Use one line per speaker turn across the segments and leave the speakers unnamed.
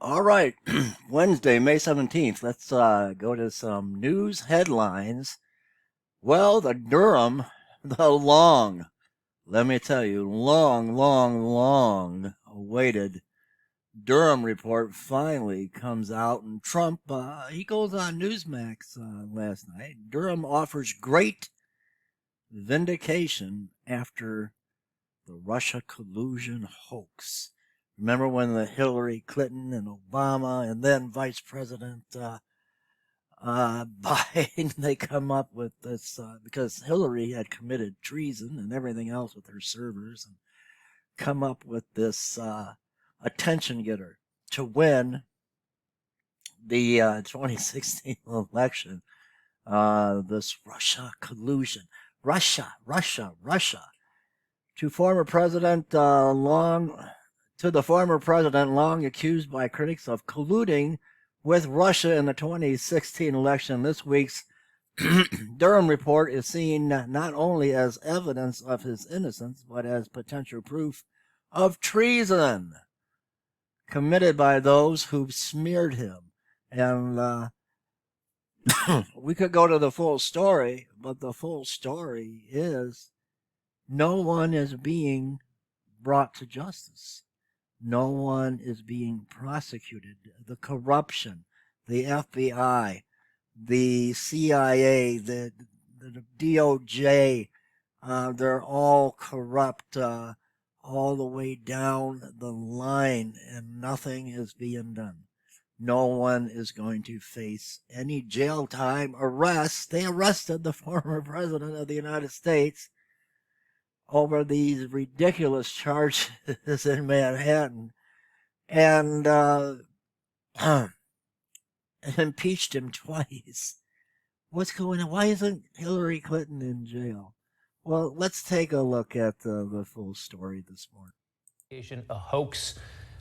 All right, Wednesday, May 17th. Let's go to some news headlines. Well, the Durham, the let me tell you, long awaited Durham report finally comes out, and Trump, he goes on Newsmax last night. Durham offers great vindication after the Russia collusion hoax. Remember when the Hillary Clinton and Obama and then Vice President Biden, they come up with this because Hillary had committed treason and everything else with her servers, and come up with this attention getter to win the 2016 election. This Russia collusion, Russia. To former President to the former president, long accused by critics of colluding with Russia in the 2016 election. This week's Durham report is seen not only as evidence of his innocence, but as potential proof of treason committed by those who smeared him. And we could go to the full story, but the full story is no one is being brought to justice. No one is being prosecuted. The corruption, the FBI, the CIA, the DOJ, they're all corrupt all the way down the line, and nothing is being done. No one is going to face any jail time, arrest. They arrested the former president of the United States over these ridiculous charges in Manhattan, and impeached him twice. What's going on? Why isn't Hillary Clinton in jail? Well, let's take a look at the full story this morning.
A hoax.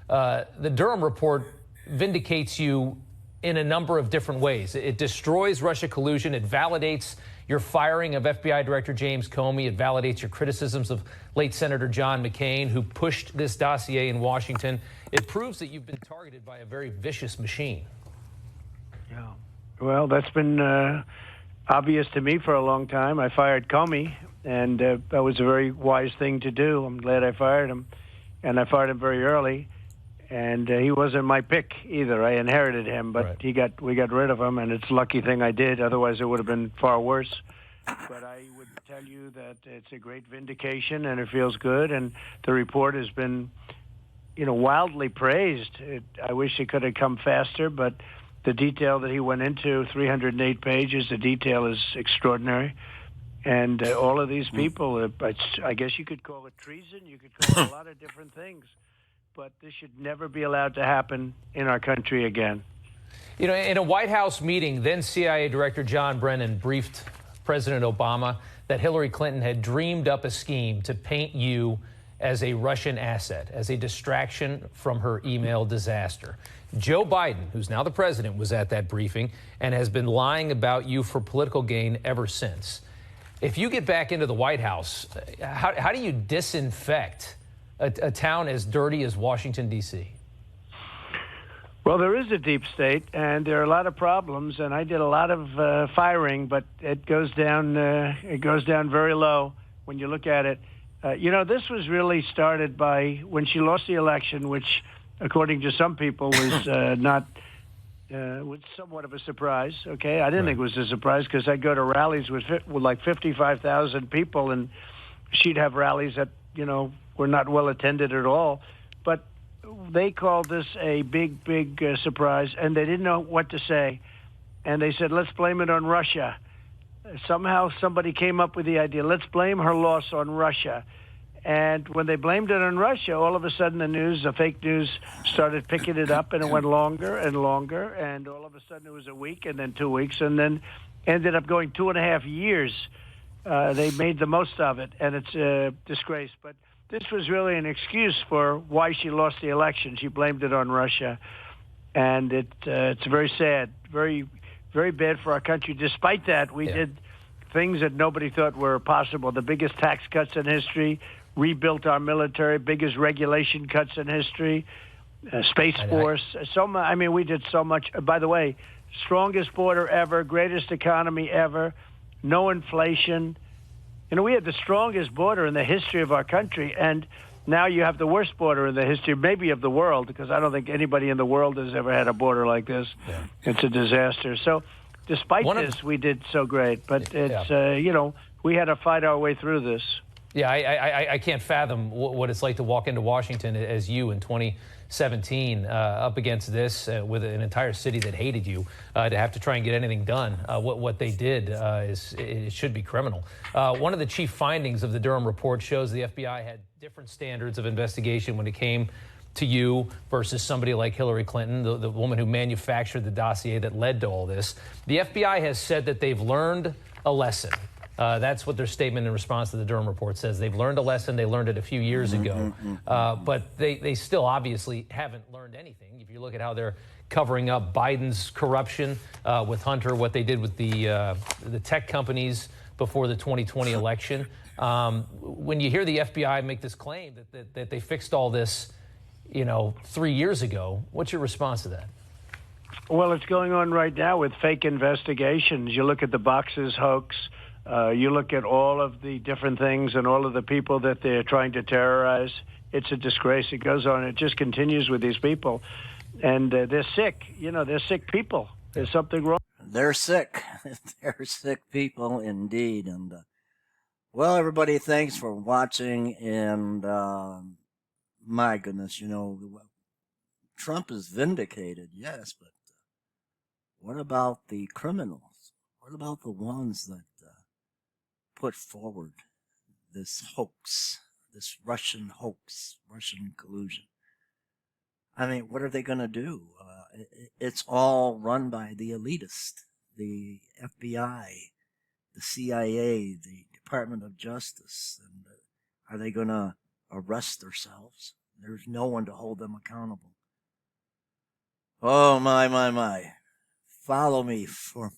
The Durham report vindicates you in a number of different ways. It destroys Russia collusion. It validates your firing of FBI Director James Comey. It validates your criticisms of late Senator John McCain, who pushed this dossier in Washington. It proves that you've been targeted by a very vicious machine.
Yeah. Well, that's been obvious to me for a long time. I fired Comey, and that was a very wise thing to do. I'm glad I fired him, and I fired him very early. And he wasn't my pick either. I inherited him, but
right.
we got rid of him, and it's a lucky thing I did. Otherwise, it would have been far worse. But I would tell you that it's a great vindication, and it feels good. And the report has been, wildly praised. I wish it could have come faster, but the detail that he went into, 308 pages, the detail is extraordinary. And all of these people, I guess you could call it treason. You could call it a lot of different things. But this should never be allowed to happen in our country again.
In a White House meeting, then CIA Director John Brennan briefed President Obama that Hillary Clinton had dreamed up a scheme to paint you as a Russian asset, as a distraction from her email disaster. Joe Biden, who's now the president, was at that briefing and has been lying about you for political gain ever since. If you get back into the White House, how do you disinfect a town as dirty as Washington, D.C.?
Well, there is a deep state, and there are a lot of problems, and I did a lot of firing, but it goes down very low when you look at it. This was really started by when she lost the election, which, according to some people, was was somewhat of a surprise. Okay, I didn't think it was a surprise because I'd go to rallies with like 55,000 people, and she'd have rallies that were not well attended at all. But they called this a big surprise, and they didn't know what to say. And they said, let's blame it on Russia. Somehow somebody came up with the idea, let's blame her loss on Russia. And when they blamed it on Russia, all of a sudden the fake news started picking it up, and it went longer and longer. And all of a sudden it was a week, and then 2 weeks, and then ended up going 2.5 years. They made the most of it, and it's a disgrace. But this was really an excuse for why she lost the election. She blamed it on Russia, and it's very sad, very, very bad for our country. Despite that, we did things that nobody thought were possible. The biggest tax cuts in history, rebuilt our military, biggest regulation cuts in history, Space Force. I mean, we did so much. By the way, strongest border ever, greatest economy ever, no inflation. You know, we had the strongest border in the history of our country, and now you have the worst border in the history, maybe of the world, because I don't think anybody in the world has ever had a border like this. Yeah. It's a disaster. So despite this, we did so great. But it's, you know, we had to fight our way through this.
Yeah, I can't fathom what it's like to walk into Washington as you in 2017 up against this with an entire city that hated you to have to try and get anything done. What they did it should be criminal. One of the chief findings of the Durham report shows the FBI had different standards of investigation when it came to you versus somebody like Hillary Clinton, the woman who manufactured the dossier that led to all this. The FBI has said that they've learned a lesson. That's what their statement in response to the Durham report says. They've learned a lesson. They learned it a few years ago. But they still obviously haven't learned anything. If you look at how they're covering up Biden's corruption with Hunter, what they did with the tech companies before the 2020 election. When you hear the FBI make this claim that they fixed all this, 3 years ago, what's your response to that?
Well, it's going on right now with fake investigations. You look at the Boxes hoax. You look at all of the different things and all of the people that they're trying to terrorize. It's a disgrace. It goes on. It just continues with these people. And they're sick. They're sick people. There's something wrong.
They're sick. They're sick people indeed. And, well, everybody, thanks for watching. And, my goodness, Trump is vindicated, yes, but what about the criminals? What about the ones that put forward this hoax, this Russian hoax, Russian collusion? I mean, what are they going to do? It's all run by the elitist, the FBI, the CIA, the Department of Justice. And are they going to arrest themselves? There's no one to hold them accountable. Oh, my. Follow me for